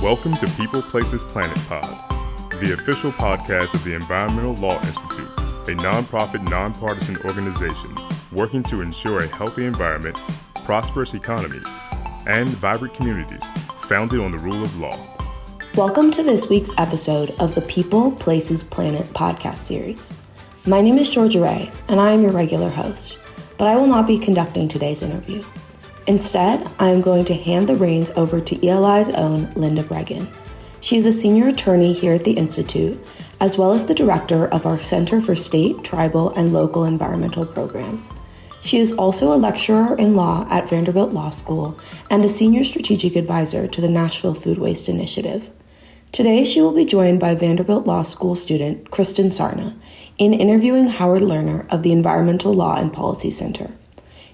Welcome to People, Places, Planet Pod, the official podcast of the Environmental Law Institute, a nonprofit, nonpartisan organization working to ensure a healthy environment, prosperous economies, and vibrant communities founded on the rule of law. Welcome to this week's episode of the People, Places, Planet podcast series. My name is Georgia Ray, and I am your regular host, but I will not be conducting today's interview. Instead, I am going to hand the reins over to ELI's own Linda Breggin. She is a senior attorney here at the Institute, as well as the director of our Center for State, Tribal, and Local Environmental Programs. She is also a lecturer in law at Vanderbilt Law School and a senior strategic advisor to the Nashville Food Waste Initiative. Today, she will be joined by Vanderbilt Law School student Kritsen Sarna in interviewing Howard Lerner of the Environmental Law and Policy Center.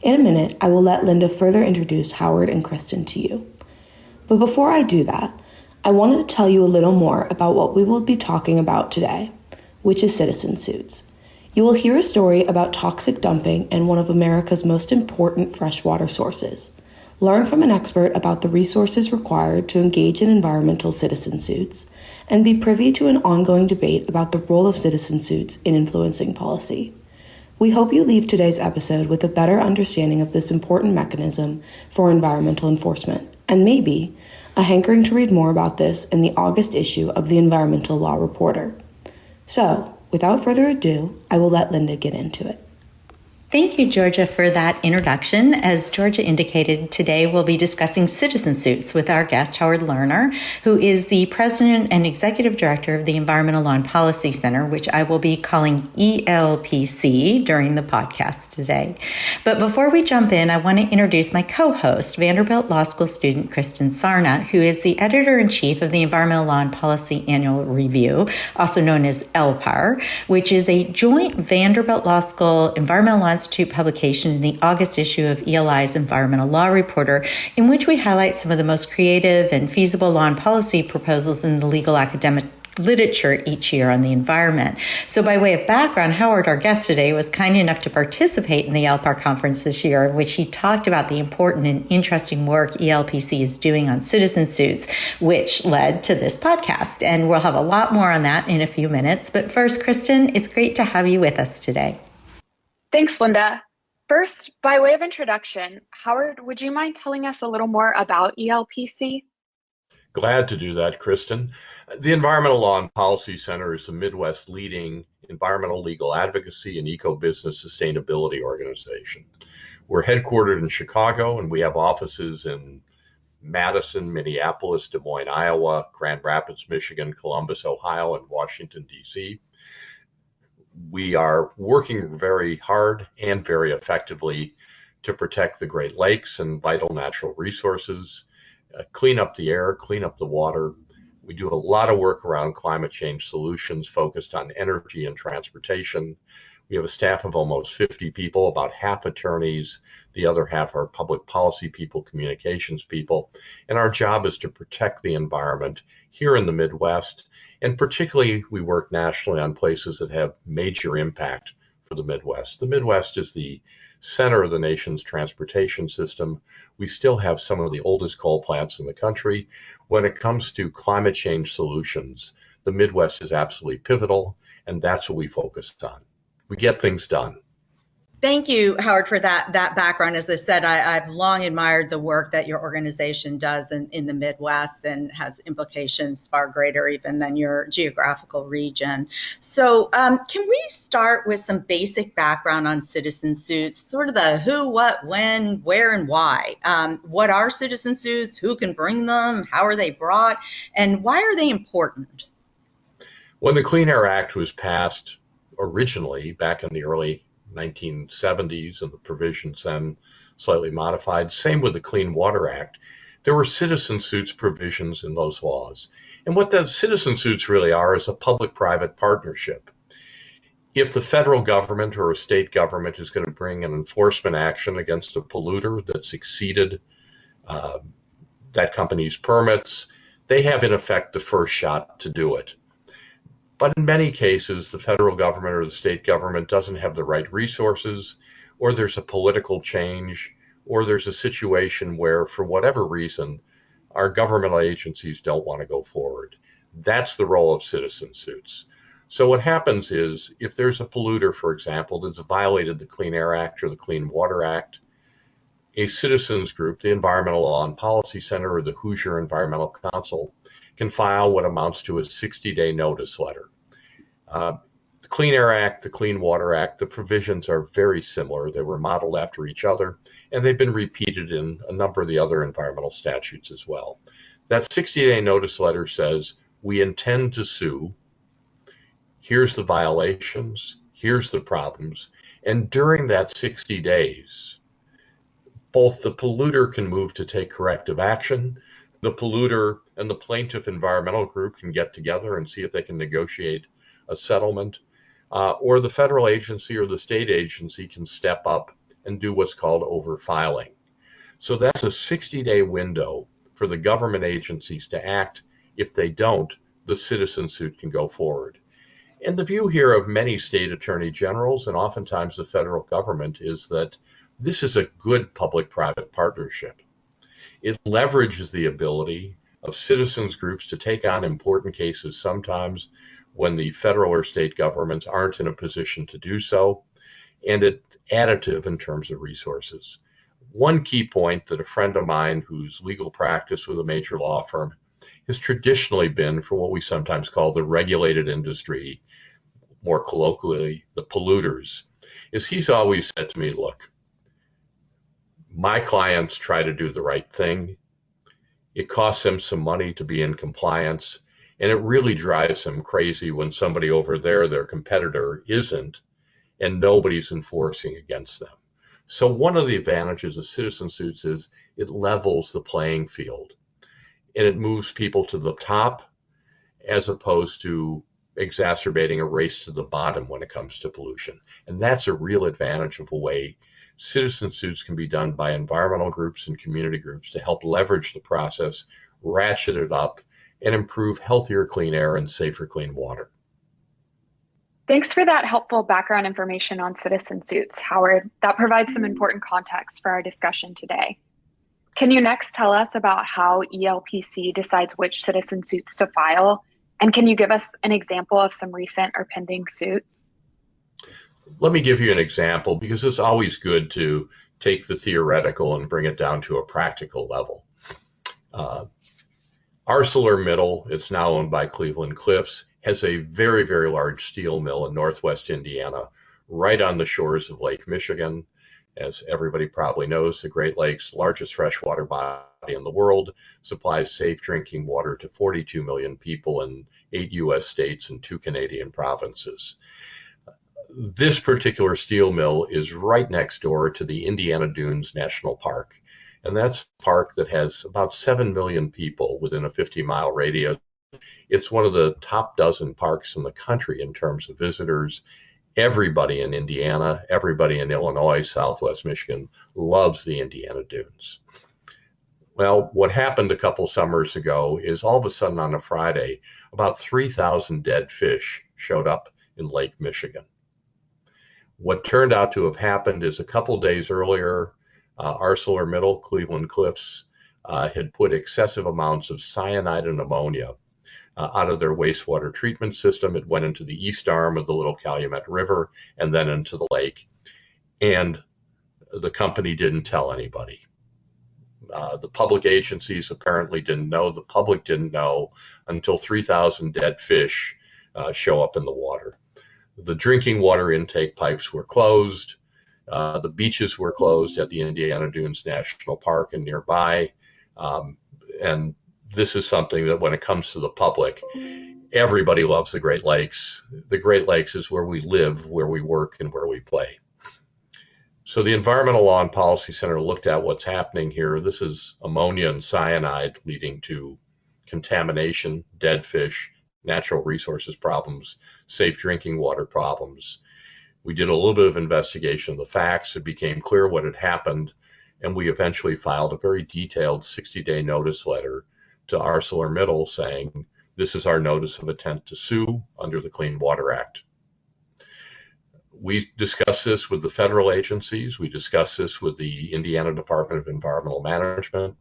In a minute, I will let Linda further introduce Howard and Kritsen to you. But before I do that, I wanted to tell you a little more about what we will be talking about today, which is citizen suits. You will hear a story about toxic dumping in one of America's most important freshwater sources. Learn from an expert about the resources required to engage in environmental citizen suits, and be privy to an ongoing debate about the role of citizen suits in influencing policy. We hope you leave today's episode with a better understanding of this important mechanism for environmental enforcement, and maybe a hankering to read more about this in the August issue of the Environmental Law Reporter. So, without further ado, I will let Linda get into it. Thank you, Georgia, for that introduction. As Georgia indicated, today we'll be discussing citizen suits with our guest, Howard Lerner, who is the president and executive director of the Environmental Law and Policy Center, which I will be calling ELPC during the podcast today. But before we jump in, I want to introduce my co-host, Vanderbilt Law School student Kritsen Sarna, who is the editor-in-chief of the Environmental Law and Policy Annual Review, also known as ELPAR, which is a joint Vanderbilt Law School Environmental Law Institute publication in the August issue of ELI's Environmental Law Reporter, in which we highlight some of the most creative and feasible law and policy proposals in the legal academic literature each year on the environment. So by way of background, Howard, our guest today, was kind enough to participate in the ELPAR conference this year, in which he talked about the important and interesting work ELPC is doing on citizen suits, which led to this podcast. And we'll have a lot more on that in a few minutes. But first, Kritsen, it's great to have you with us today. Thanks, Linda. First, by way of introduction, Howard, would you mind telling us a little more about ELPC? Glad to do that, Kritsen. The Environmental Law and Policy Center is the Midwest leading environmental legal advocacy and eco-business sustainability organization. We're headquartered in Chicago, and we have offices in Madison, Minneapolis, Des Moines, Iowa, Grand Rapids, Michigan, Columbus, Ohio, and Washington, D.C. We are working very hard and very effectively to protect the Great Lakes and vital natural resources, clean up the air, clean up the water. We do a lot of work around climate change solutions focused on energy and transportation. We have a staff of almost 50 people, about half attorneys, the other half are public policy people, communications people, and our job is to protect the environment here in the Midwest. And particularly, we work nationally on places that have major impact for the Midwest. The Midwest is the center of the nation's transportation system. We still have some of the oldest coal plants in the country. When it comes to climate change solutions, the Midwest is absolutely pivotal, and that's what we focus on. We get things done. Thank you, Howard, for that background. As I said, I've long admired the work that your organization does in the Midwest and has implications far greater even than your geographical region. So can we start with some basic background on citizen suits, sort of the who, what, when, where, and why? What are citizen suits? Who can bring them? How are they brought? And why are they important? When the Clean Air Act was passed originally back in the early 1970s, and the provisions then slightly modified. Same with the Clean Water Act. There were citizen suits provisions in those laws. And what the citizen suits really are is a public-private partnership. If the federal government or a state government is going to bring an enforcement action against a polluter that's exceeded that company's permits, they have in effect the first shot to do it. But in many cases, the federal government or the state government doesn't have the right resources, or there's a political change, or there's a situation where, for whatever reason, our governmental agencies don't want to go forward. That's the role of citizen suits. So what happens is, if there's a polluter, for example, that's violated the Clean Air Act or the Clean Water Act, a citizens group, the Environmental Law and Policy Center or the Hoosier Environmental Council, can file what amounts to a 60-day notice letter. The Clean Air Act, the Clean Water Act, the provisions are very similar. They were modeled after each other, and they've been repeated in a number of the other environmental statutes as well. That 60-day notice letter says, we intend to sue. Here's the violations. Here's the problems. And during that 60 days, both the polluter can move to take corrective action. The polluter and the plaintiff environmental group can get together and see if they can negotiate a settlement. Or the federal agency or the state agency can step up and do what's called overfiling. So that's a 60-day window for the government agencies to act. If they don't, the citizen suit can go forward. And the view here of many state attorney generals and oftentimes the federal government is that this is a good public-private partnership. It leverages the ability of citizens groups to take on important cases sometimes when the federal or state governments aren't in a position to do so, and it's additive in terms of resources. One key point that a friend of mine whose legal practice with a major law firm has traditionally been for what we sometimes call the regulated industry, more colloquially, the polluters, is he's always said to me, look, my clients try to do the right thing. It costs them some money to be in compliance, and it really drives them crazy when somebody over there, their competitor, isn't, and nobody's enforcing against them. So one of the advantages of citizen suits is it levels the playing field, and it moves people to the top as opposed to exacerbating a race to the bottom when it comes to pollution. And that's a real advantage of a way citizen suits can be done by environmental groups and community groups to help leverage the process, ratchet it up, and improve healthier clean air and safer clean water. Thanks for that helpful background information on citizen suits, Howard. That provides some important context for our discussion today. Can you next tell us about how ELPC decides which citizen suits to file? And can you give us an example of some recent or pending suits? Let me give you an example, because it's always good to take the theoretical and bring it down to a practical level. ArcelorMittal, it's now owned by Cleveland-Cliffs, has a very, very large steel mill in northwest Indiana, right on the shores of Lake Michigan. As everybody probably knows, the Great Lakes, largest freshwater body in the world, supplies safe drinking water to 42 million people in 8 U.S. states and 2 Canadian provinces. This particular steel mill is right next door to the Indiana Dunes National Park. And that's a park that has about 7 million people within a 50-mile radius. It's one of the top dozen parks in the country in terms of visitors. Everybody in Indiana, everybody in Illinois, Southwest Michigan loves the Indiana Dunes. Well, what happened a couple summers ago is all of a sudden on a Friday, about 3,000 dead fish showed up in Lake Michigan. What turned out to have happened is a couple days earlier, ArcelorMittal, Cleveland-Cliffs, had put excessive amounts of cyanide and ammonia out of their wastewater treatment system. It went into the east arm of the Little Calumet River and then into the lake. And the company didn't tell anybody. The public agencies apparently didn't know. The public didn't know until 3,000 dead fish show up in the water. The drinking water intake pipes were closed. The beaches were closed at the Indiana Dunes National Park and nearby. And this is something that when it comes to the public, everybody loves the Great Lakes. The Great Lakes is where we live, where we work, and where we play. So the Environmental Law and Policy Center looked at what's happening here. This is ammonia and cyanide leading to contamination, dead fish, natural resources problems, safe drinking water problems. We did a little bit of investigation of the facts. It became clear what had happened, and we eventually filed a very detailed 60-day notice letter to ArcelorMittal saying, this is our notice of intent to sue under the Clean Water Act. We discussed this with the federal agencies. We discussed this with the Indiana Department of Environmental Management.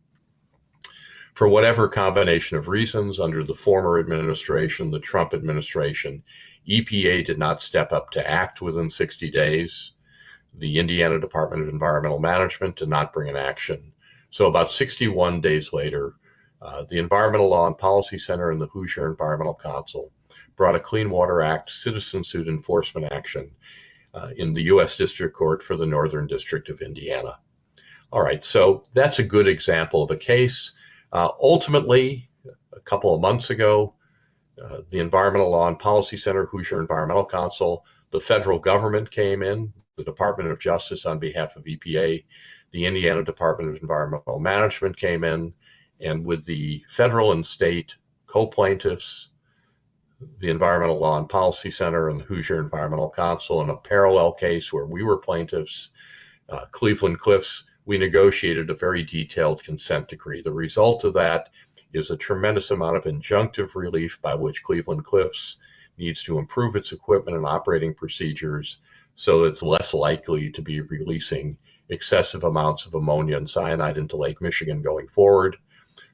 For whatever combination of reasons, under the former administration, the Trump administration, EPA did not step up to act within 60 days. The Indiana Department of Environmental Management did not bring an action. So about 61 days later, the Environmental Law and Policy Center and the Hoosier Environmental Council brought a Clean Water Act citizen suit enforcement action in the U.S. District Court for the Northern District of Indiana. All right, so that's a good example of a case. Ultimately, a couple of months ago, the Environmental Law and Policy Center, Hoosier Environmental Council, the federal government came in, the Department of Justice on behalf of EPA, the Indiana Department of Environmental Management came in, and with the federal and state co-plaintiffs, the Environmental Law and Policy Center and the Hoosier Environmental Council, in a parallel case where we were plaintiffs, Cleveland Cliffs, we negotiated a very detailed consent decree. The result of that is a tremendous amount of injunctive relief by which Cleveland Cliffs needs to improve its equipment and operating procedures so it's less likely to be releasing excessive amounts of ammonia and cyanide into Lake Michigan going forward.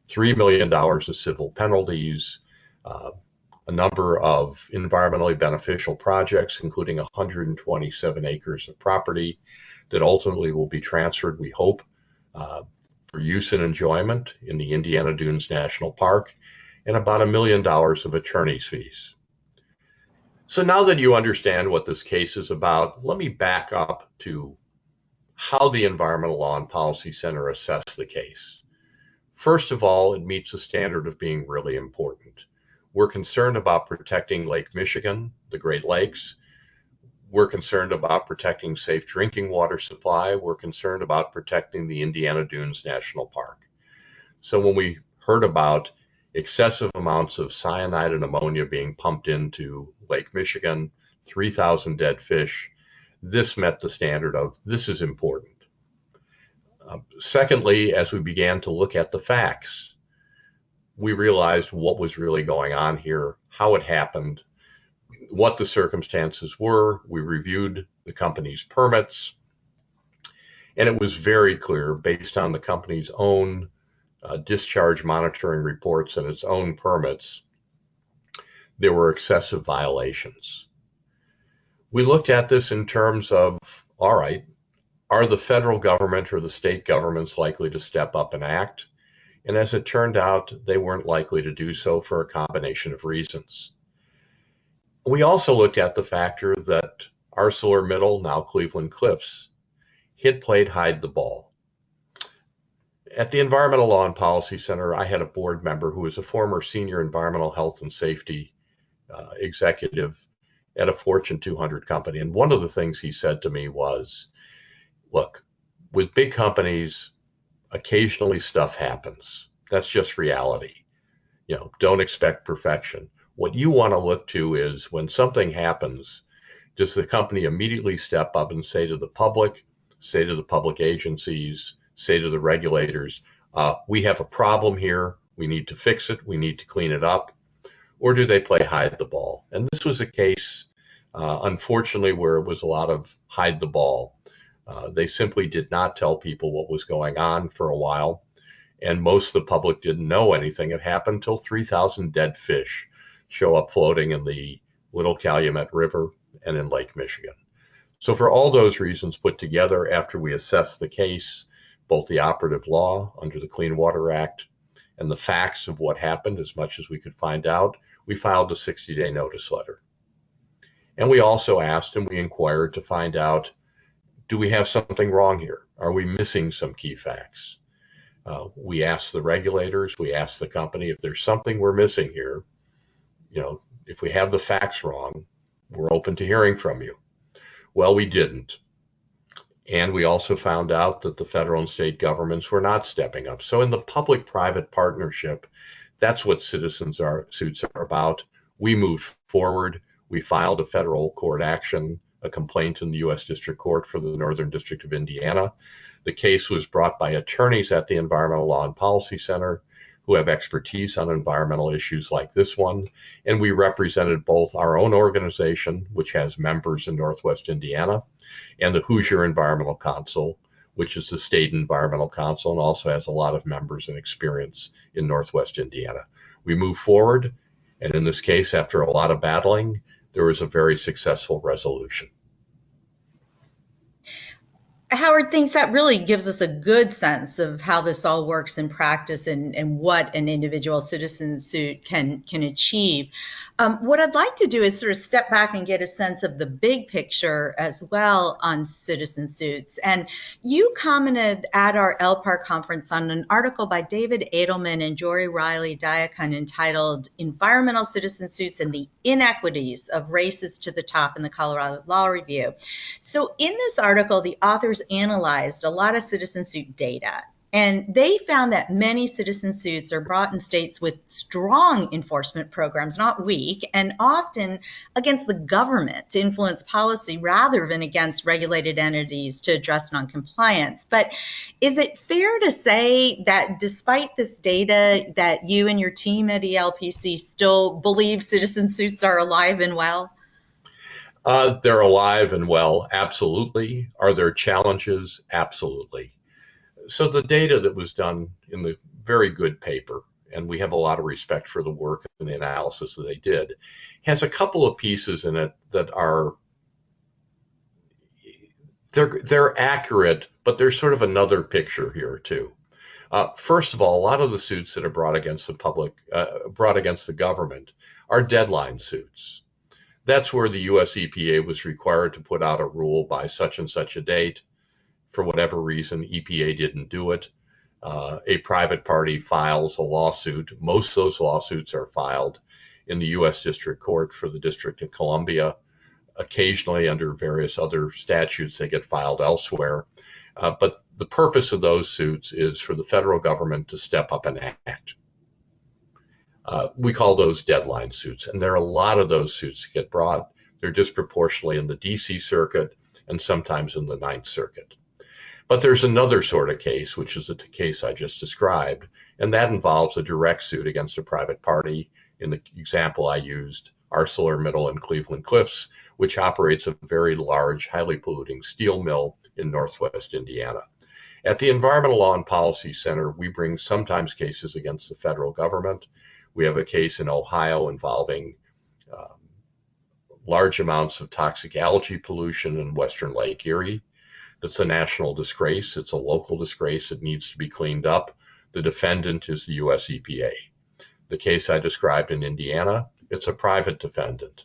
$3 million of civil penalties, a number of environmentally beneficial projects, including 127 acres of property that ultimately will be transferred, we hope, for use and enjoyment in the Indiana Dunes National Park, and about $1 million of attorney's fees. So now that you understand what this case is about, let me back up to how the Environmental Law and Policy Center assessed the case. First of all, it meets the standard of being really important. We're concerned about protecting Lake Michigan, the Great Lakes. We're concerned about protecting safe drinking water supply. We're concerned about protecting the Indiana Dunes National Park. So when we heard about excessive amounts of cyanide and ammonia being pumped into Lake Michigan, 3,000 dead fish, this met the standard of this is important. Secondly, as we began to look at the facts, we realized what was really going on here, how it happened, what the circumstances were. We reviewed the company's permits, and it was very clear, based on the company's own discharge monitoring reports and its own permits, there were excessive violations. We looked at this in terms of, all right, are the federal government or the state governments likely to step up and act? And as it turned out, they weren't likely to do so for a combination of reasons. We also looked at the factor that ArcelorMittal, now Cleveland Cliffs, had played hide the ball. At the Environmental Law and Policy Center, I had a board member who was a former senior environmental health and safety executive at a Fortune 200 company. And one of the things he said to me was, look, with big companies, occasionally stuff happens. That's just reality. Don't expect perfection. What you want to look to is when something happens, does the company immediately step up and say to the public agencies, say to the regulators, we have a problem here, we need to fix it, we need to clean it up, or do they play hide the ball? And this was a case, unfortunately, where it was a lot of hide the ball. They simply did not tell people what was going on for a while, and most of the public didn't know anything had happened until 3,000 dead fish show up floating in the Little Calumet River and in Lake Michigan. So for all those reasons put together, after we assessed the case, both the operative law under the Clean Water Act and the facts of what happened as much as we could find out, we filed a 60-day notice letter. And we also asked and we inquired to find out, do we have something wrong here? Are we missing some key facts? We asked the regulators, we asked the company, if there's something we're missing here, if we have the facts wrong, we're open to hearing from you. Well, we didn't. And we also found out that the federal and state governments were not stepping up. So in the public-private partnership, that's what citizens suits are about. We moved forward. We filed a federal court action, a complaint in the U.S. District Court for the Northern District of Indiana. The case was brought by attorneys at the Environmental Law and Policy Center who have expertise on environmental issues like this one. And we represented both our own organization, which has members in Northwest Indiana, and the Hoosier Environmental Council, which is the state environmental council, and also has a lot of members and experience in Northwest Indiana. We moved forward, and in this case, after a lot of battling, there was a very successful resolution. Howard thinks that really gives us a good sense of how this all works in practice and what an individual citizen suit can achieve. What I'd like to do is sort of step back and get a sense of the big picture as well on citizen suits. And you commented at our ELPAR conference on an article by David Edelman and Jory Riley Diakun entitled "Environmental Citizen Suits and the Inequities of Races to the Top" in the Colorado Law Review. So in this article, the authors analyzed a lot of citizen suit data, and they found that many citizen suits are brought in states with strong enforcement programs, not weak, and often against the government to influence policy rather than against regulated entities to address noncompliance. But is it fair to say that despite this data, that you and your team at ELPC still believe citizen suits are alive and well? They're alive and well, absolutely. Are there challenges? Absolutely. So the data that was done in the very good paper, and we have a lot of respect for the work and the analysis that they did, has a couple of pieces in it that are, they're accurate, but there's sort of another picture here too. First of all, a lot of the suits that are brought against the public, brought against the government, are deadline suits. That's where the US EPA was required to put out a rule by such and such a date. For whatever reason, EPA didn't do it. A private party files a lawsuit. Most of those lawsuits are filed in the US District Court for the District of Columbia. Occasionally, under various other statutes, they get filed elsewhere. But the purpose of those suits is for the federal government to step up and act. We call those deadline suits, and there are a lot of those suits that get brought. They're disproportionately in the DC Circuit and sometimes in the Ninth Circuit. But there's another sort of case, which is the case I just described, and that involves a direct suit against a private party. In the example I used, ArcelorMittal in Cleveland Cliffs, which operates a very large, highly polluting steel mill in Northwest Indiana. At the Environmental Law and Policy Center, we bring sometimes cases against the federal government. We have a case in Ohio involving large amounts of toxic algae pollution in Western Lake Erie. That's a national disgrace. It's a local disgrace. It needs to be cleaned up. The defendant is the US EPA. The case I described in Indiana, it's a private defendant.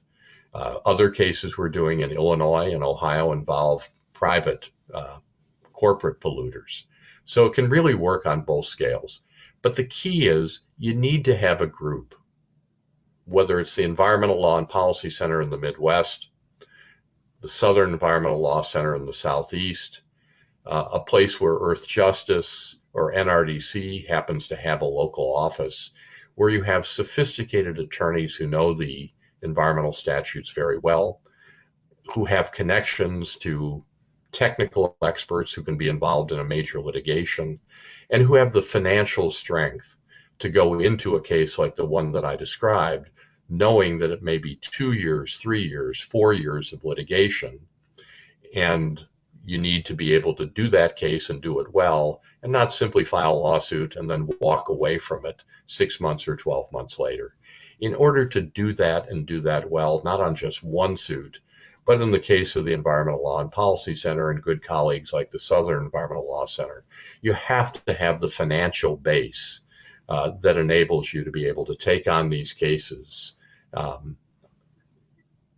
Other cases we're doing in Illinois and Ohio involve private corporate polluters. So it can really work on both scales. But the key is you need to have a group, whether it's the Environmental Law and Policy Center in the Midwest, the Southern Environmental Law Center in the Southeast, a place where Earth Justice or NRDC happens to have a local office, where you have sophisticated attorneys who know the environmental statutes very well, who have connections to technical experts who can be involved in a major litigation, and who have the financial strength to go into a case like the one that I described, knowing that it may be 2 years, 3 years, 4 years of litigation, and you need to be able to do that case and do it well, and not simply file a lawsuit and then walk away from it 6 months or 12 months later. In order to do that and do that well, not on just one suit, but in the case of the Environmental Law and Policy Center and good colleagues like the Southern Environmental Law Center, you have to have the financial base that enables you to be able to take on these cases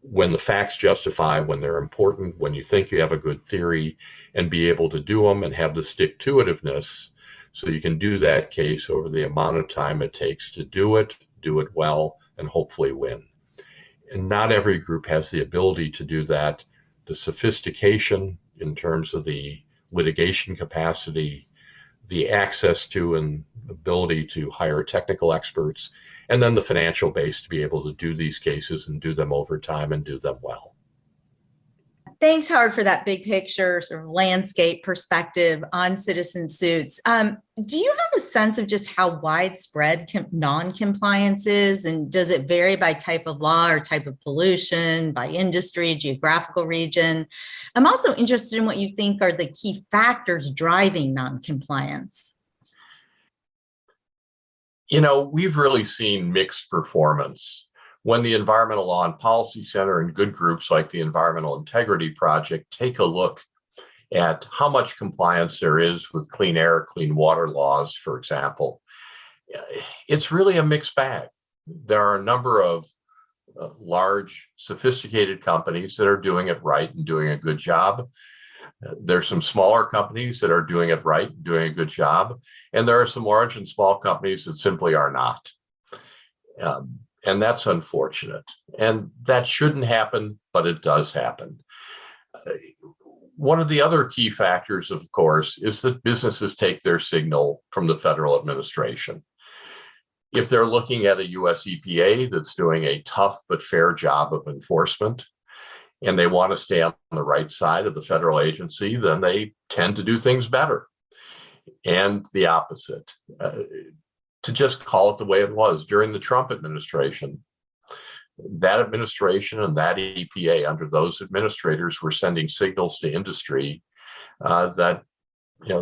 when the facts justify, when they're important, when you think you have a good theory, and be able to do them and have the stick-to-itiveness so you can do that case over the amount of time it takes to do it well, and hopefully win. And not every group has the ability to do that. The sophistication in terms of the litigation capacity, the access to and ability to hire technical experts, and then the financial base to be able to do these cases and do them over time and do them well. Thanks, Howard, for that big picture sort of landscape perspective on citizen suits. Do you have a sense of just how widespread non-compliance is? And does it vary by type of law or type of pollution, by industry, geographical region? I'm also interested in what you think are the key factors driving non-compliance. We've really seen mixed performance. When the Environmental Law and Policy Center and good groups like the Environmental Integrity Project take a look at how much compliance there is with clean air, clean water laws, for example, it's really a mixed bag. There are a number of large, sophisticated companies that are doing it right and doing a good job. There's some smaller companies that are doing it right and doing a good job. And there are some large and small companies that simply are not. And that's unfortunate. And that shouldn't happen, but it does happen. One of the other key factors, of course, is that businesses take their signal from the federal administration. If they're looking at a US EPA that's doing a tough but fair job of enforcement, and they want to stay on the right side of the federal agency, then they tend to do things better. And the opposite. To just call it the way it was during the Trump administration, that administration and that EPA under those administrators were sending signals to industry that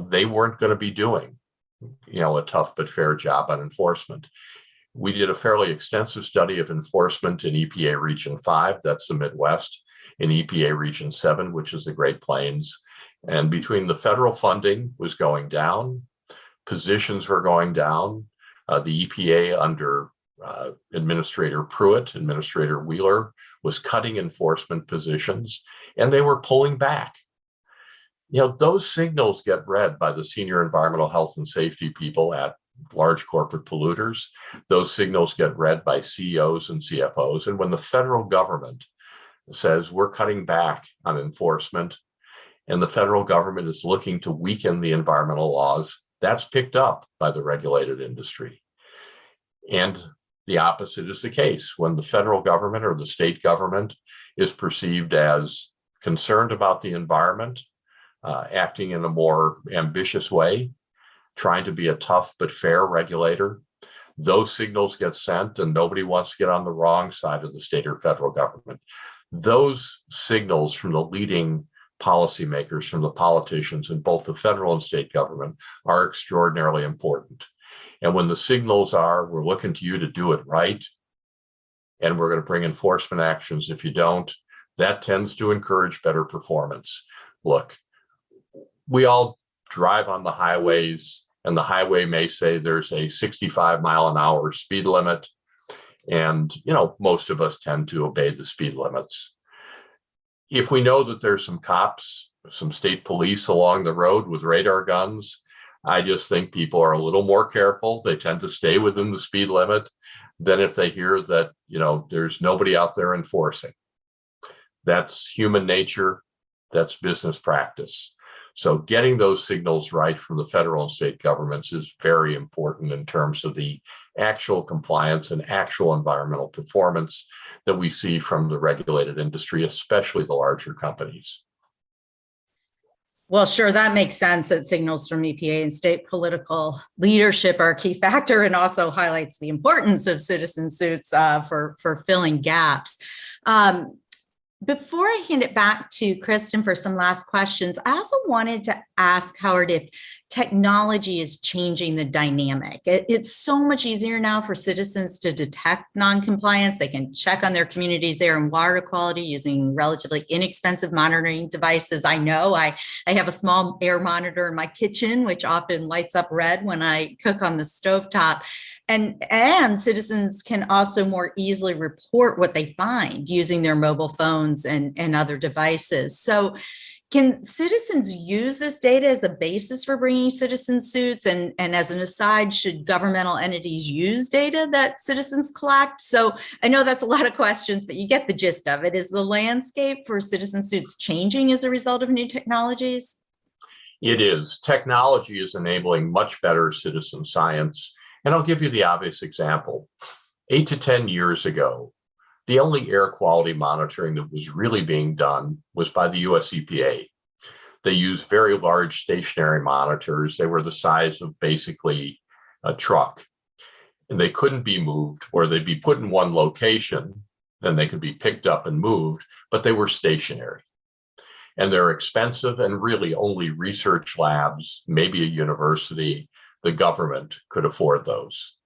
they weren't going to be doing a tough but fair job on enforcement. We did a fairly extensive study of enforcement in EPA Region 5, that's the Midwest, in EPA Region 7, which is the Great Plains. And between the federal funding was going down, positions were going down, the EPA under Administrator Pruitt, Administrator Wheeler, was cutting enforcement positions, and they were pulling back. Those signals get read by the senior environmental health and safety people at large corporate polluters. Those signals get read by CEOs and CFOs. And when the federal government says we're cutting back on enforcement, and the federal government is looking to weaken the environmental laws, that's picked up by the regulated industry. And the opposite is the case. When the federal government or the state government is perceived as concerned about the environment, acting in a more ambitious way, trying to be a tough but fair regulator, those signals get sent, and nobody wants to get on the wrong side of the state or federal government. Those signals from the leading policymakers, from the politicians in both the federal and state government, are extraordinarily important. And when the signals are, we're looking to you to do it right, and we're going to bring enforcement actions if you don't, that tends to encourage better performance. Look, we all drive on the highways, and the highway may say there's a 65 mile an hour speed limit. And, most of us tend to obey the speed limits. If we know that there's some cops, some state police along the road with radar guns, I just think people are a little more careful. They tend to stay within the speed limit than if they hear that, there's nobody out there enforcing. That's human nature. That's business practice. So getting those signals right from the federal and state governments is very important in terms of the actual compliance and actual environmental performance that we see from the regulated industry, especially the larger companies. Well, sure, that makes sense that signals from EPA and state political leadership are a key factor, and also highlights the importance of citizen suits for filling gaps. Before I hand it back to Kritsen for some last questions, I also wanted to ask Howard if technology is changing the dynamic. It's so much easier now for citizens to detect noncompliance. They can check on their community's air and water quality using relatively inexpensive monitoring devices. I know I have a small air monitor in my kitchen, which often lights up red when I cook on the stovetop. And citizens can also more easily report what they find using their mobile phones and other devices. So can citizens use this data as a basis for bringing citizen suits? And as an aside, should governmental entities use data that citizens collect? So I know that's a lot of questions, but you get the gist of it. Is the landscape for citizen suits changing as a result of new technologies? It is. Technology is enabling much better citizen science. And I'll give you the obvious example. 8 to 10 years ago, The only air quality monitoring that was really being done was by the US EPA. They used very large stationary monitors. They were the size of basically a truck, and they couldn't be moved, or they'd be put in one location, then they could be picked up and moved, but they were stationary. And they're expensive, and really only research labs, maybe a university, the government could afford those.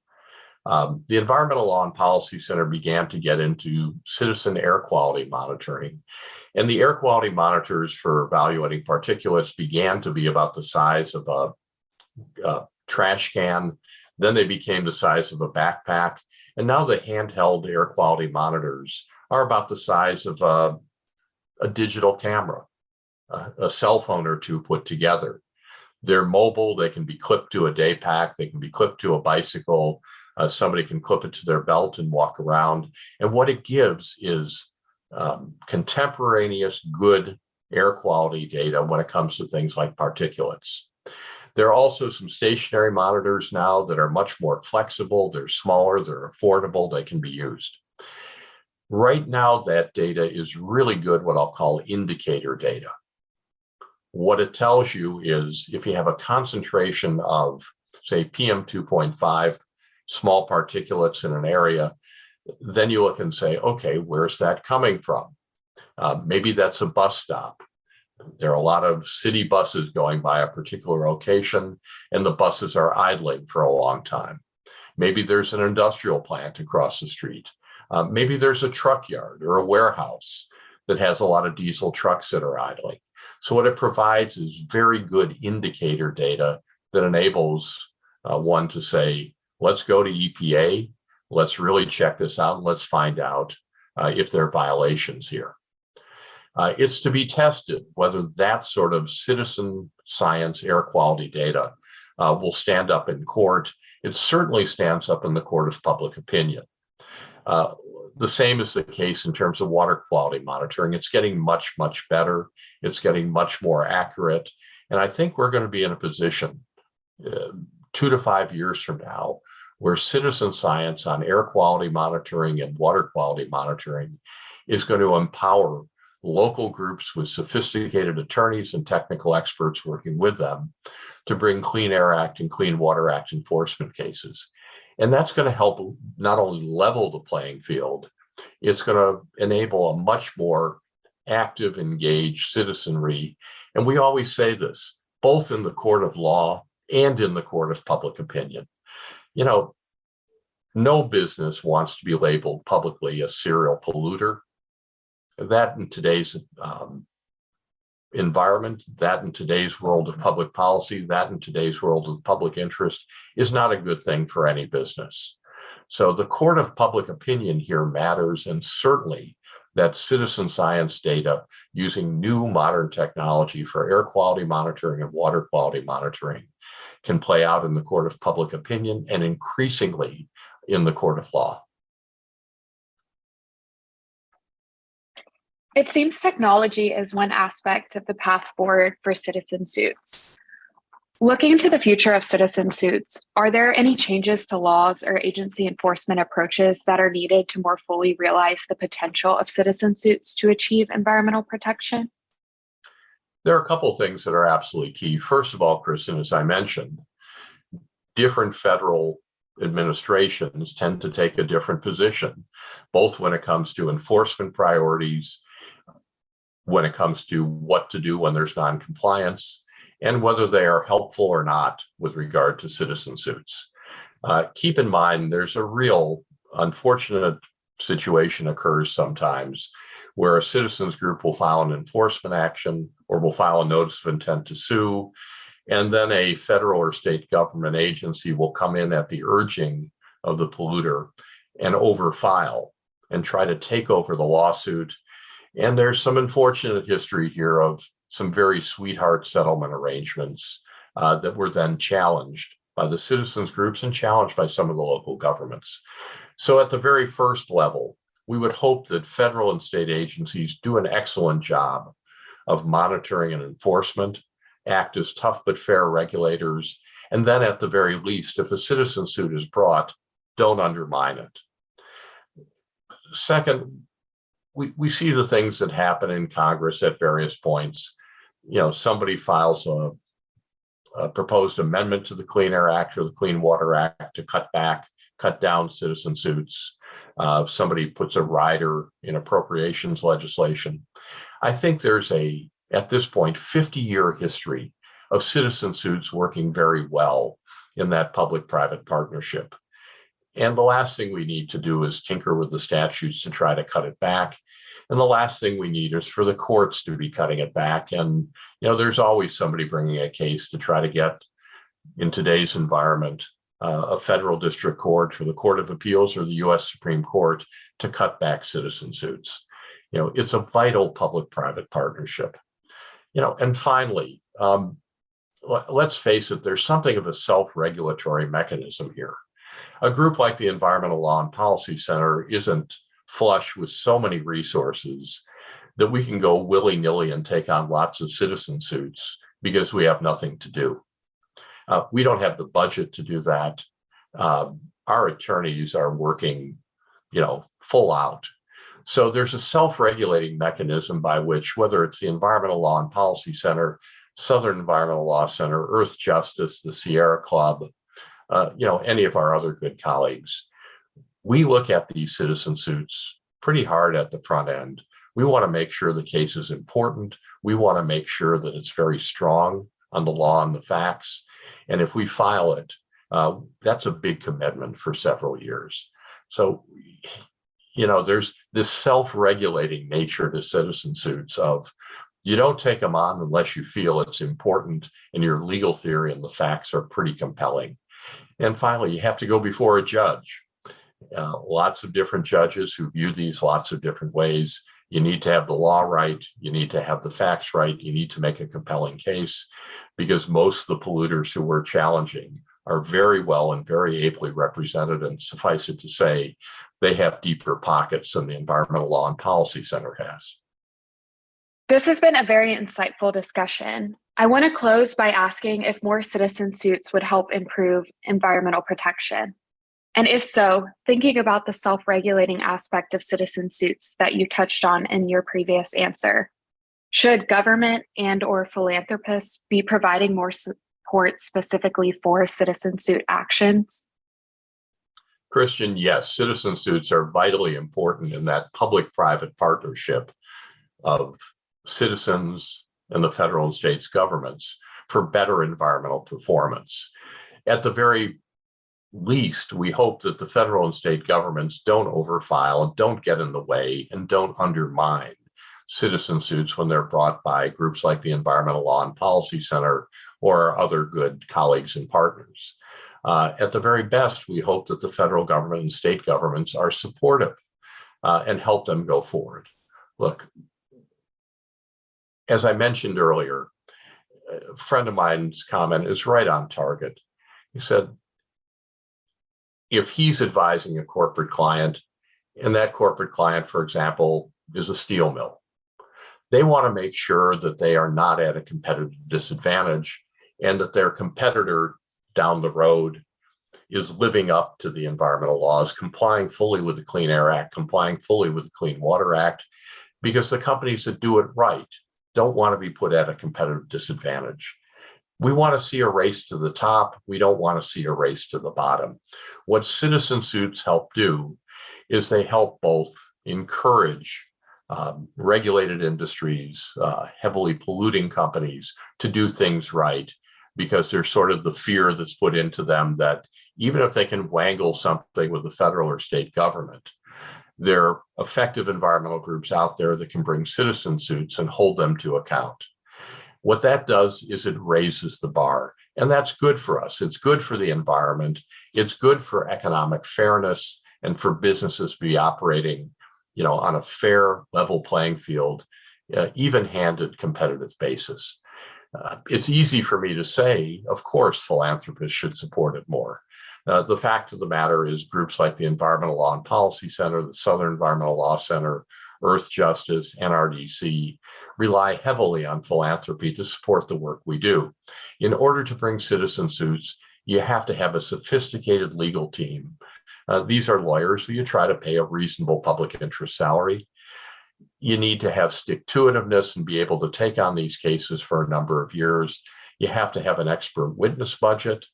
The Environmental Law and Policy Center began to get into citizen air quality monitoring. And the air quality monitors for evaluating particulates began to be about the size of a trash can. Then they became the size of a backpack. And now the handheld air quality monitors are about the size of a digital camera, a cell phone or two put together. They're mobile. They can be clipped to a day pack. They can be clipped to a bicycle. Somebody can clip it to their belt and walk around. And what it gives is contemporaneous good air quality data when it comes to things like particulates. There are also some stationary monitors now that are much more flexible. They're smaller, they're affordable, they can be used. Right now, that data is really good, what I'll call indicator data. What it tells you is if you have a concentration of, say, PM 2.5, small particulates in an area, then you look and say, okay, where's that coming from? Maybe that's a bus stop. There are a lot of city buses going by a particular location, and the buses are idling for a long time. Maybe there's an industrial plant across the street. Maybe there's a truck yard or a warehouse that has a lot of diesel trucks that are idling. So what it provides is very good indicator data that enables one to say, let's go to EPA, let's really check this out, and let's find out if there are violations here. It's to be tested whether that sort of citizen science air quality data will stand up in court. It certainly stands up in the court of public opinion. The same is the case in terms of water quality monitoring. It's getting much, much better. It's getting much more accurate. And I think we're going to be in a position 2 to 5 years from now where citizen science on air quality monitoring and water quality monitoring is going to empower local groups with sophisticated attorneys and technical experts working with them to bring Clean Air Act and Clean Water Act enforcement cases. And that's going to help not only level the playing field, it's going to enable a much more active, engaged citizenry. And we always say this, both in the court of law and in the court of public opinion. You know, no business wants to be labeled publicly a serial polluter. That in today's environment, that in today's world of public policy, that in today's world of public interest is not a good thing for any business. So the court of public opinion here matters, and certainly that citizen science data using new modern technology for air quality monitoring and water quality monitoring can play out in the court of public opinion and increasingly in the court of law. It seems technology is one aspect of the path forward for citizen suits. Looking to the future of citizen suits, are there any changes to laws or agency enforcement approaches that are needed to more fully realize the potential of citizen suits to achieve environmental protection? There are a couple of things that are absolutely key. First of all, Kritsen, as I mentioned, different federal administrations tend to take a different position, both when it comes to enforcement priorities, when it comes to what to do when there's non-compliance, and whether they are helpful or not with regard to citizen suits. Keep in mind, there's a real unfortunate situation occurs sometimes where a citizens group will file an enforcement action or will file a notice of intent to sue, and then a federal or state government agency will come in at the urging of the polluter and overfile and try to take over the lawsuit. And there's some unfortunate history here of some very sweetheart settlement arrangements that were then challenged by the citizens groups and challenged by some of the local governments. So at the very first level, we would hope that federal and state agencies do an excellent job of monitoring and enforcement, act as tough but fair regulators, and then at the very least, if a citizen suit is brought, don't undermine it. Second, we see the things that happen in Congress at various points. Somebody files a proposed amendment to the Clean Air Act or the Clean Water Act to cut down citizen suits. Somebody puts a rider in appropriations legislation. I think there's at this point, 50-year history of citizen suits working very well in that public-private partnership. And the last thing we need to do is tinker with the statutes to try to cut it back. And the last thing we need is for the courts to be cutting it back. And, there's always somebody bringing a case to try to get, in today's environment, a federal district court or the Court of Appeals or the U.S. Supreme Court to cut back citizen suits. It's a vital public-private partnership. And finally, let's face it, there's something of a self-regulatory mechanism here. A group like the Environmental Law and Policy Center isn't flush with so many resources that we can go willy-nilly and take on lots of citizen suits because we have nothing to do. We don't have the budget to do that. Our attorneys are working, full out. So there's a self-regulating mechanism by which, whether it's the Environmental Law and Policy Center, Southern Environmental Law Center, Earth Justice, the Sierra Club, any of our other good colleagues, we look at these citizen suits pretty hard at the front end. We want to make sure the case is important. We want to make sure that it's very strong on the law and the facts. And if we file it, that's a big commitment for several years. So, there's this self-regulating nature to citizen suits of you don't take them on unless you feel it's important and your legal theory and the facts are pretty compelling. And finally, you have to go before a judge. Lots of different judges who view these lots of different ways. You need to have the law right. You need to have the facts right. You need to make a compelling case because most of the polluters who we're challenging are very well and very ably represented. And suffice it to say, they have deeper pockets than the Environmental Law and Policy Center has. This has been a very insightful discussion. I want to close by asking if more citizen suits would help improve environmental protection. And if so, thinking about the self-regulating aspect of citizen suits that you touched on in your previous answer, should government and/or philanthropists be providing more support specifically for citizen suit actions? Christian, yes, citizen suits are vitally important in that public-private partnership of citizens and the federal and states governments for better environmental performance. At the very least, we hope that the federal and state governments don't overfile, don't get in the way, and don't undermine citizen suits when they're brought by groups like the Environmental Law and Policy Center or other good colleagues and partners. At the very best, we hope that the federal government and state governments are supportive and help them go forward. Look, as I mentioned earlier, a friend of mine's comment is right on target. He said, if he's advising a corporate client, and that corporate client, for example, is a steel mill, they want to make sure that they are not at a competitive disadvantage and that their competitor down the road is living up to the environmental laws, complying fully with the Clean Air Act, complying fully with the Clean Water Act, because the companies that do it right don't want to be put at a competitive disadvantage. We want to see a race to the top. We don't want to see a race to the bottom. What citizen suits help do is they help both encourage regulated industries, heavily polluting companies to do things right, because there's sort of the fear that's put into them that even if they can wangle something with the federal or state government, there are effective environmental groups out there that can bring citizen suits and hold them to account. What that does is it raises the bar, and that's good for us. It's good for the environment. It's good for economic fairness and for businesses to be operating, on a fair, level playing field, even-handed competitive basis. It's easy for me to say, of course, philanthropists should support it more. The fact of the matter is groups like the Environmental Law and Policy Center, the Southern Environmental Law Center, Earth Justice, NRDC, rely heavily on philanthropy to support the work we do. In order to bring citizen suits, you have to have a sophisticated legal team These are lawyers who you try to pay a reasonable public interest salary. You need to have stick-to-itiveness and be able to take on these cases for a number of years. You have to have an expert witness budget.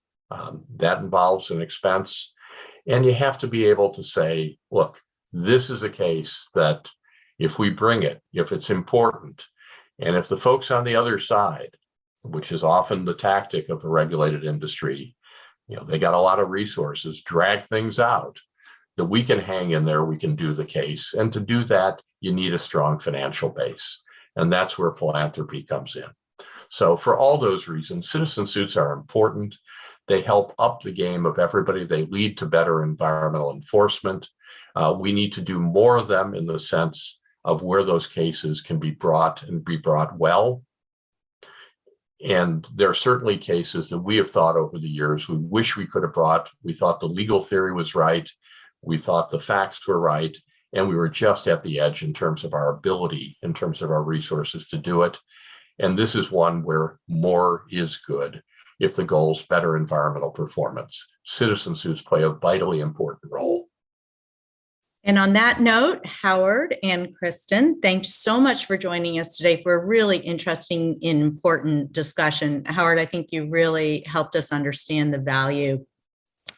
That involves an expense. And you have to be able to say, look, this is a case that if we bring it, if it's important, and if the folks on the other side, which is often the tactic of the regulated industry, they got a lot of resources, drag things out, that we can hang in there, we can do the case. And to do that, you need a strong financial base. And that's where philanthropy comes in. So for all those reasons, citizen suits are important. They help up the game of everybody. They lead to better environmental enforcement. We need to do more of them in the sense of where those cases can be brought and be brought well. And there are certainly cases that we have thought over the years we wish we could have brought. We thought the legal theory was right. We thought the facts were right. And we were just at the edge in terms of our ability, in terms of our resources to do it. And this is one where more is good if the goal is better environmental performance. Citizen suits play a vitally important role. And on that note, Howard and Kritsen, thanks so much for joining us today for a really interesting and important discussion. Howard, I think you really helped us understand the value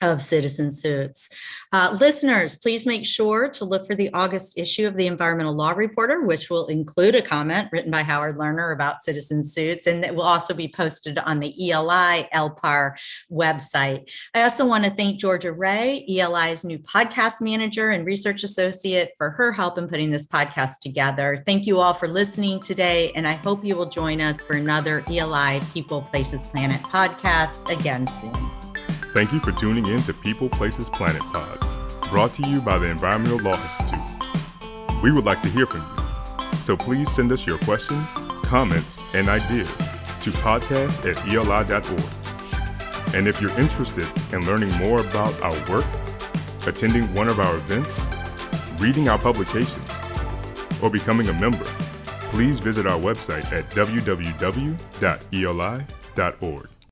of citizen suits. Listeners, please make sure to look for the August issue of the Environmental Law Reporter, which will include a comment written by Howard Lerner about citizen suits, and that will also be posted on the ELI ELPAR website. I also want to thank Georgia Ray, ELI's new podcast manager and research associate, for her help in putting this podcast together. Thank you all for listening today, and I hope you will join us for another ELI People, Places, Planet podcast again soon. Thank you for tuning in to People, Places, Planet Pod, brought to you by the Environmental Law Institute. We would like to hear from you, so please send us your questions, comments, and ideas to podcast@eli.org. And if you're interested in learning more about our work, attending one of our events, reading our publications, or becoming a member, please visit our website at www.eli.org.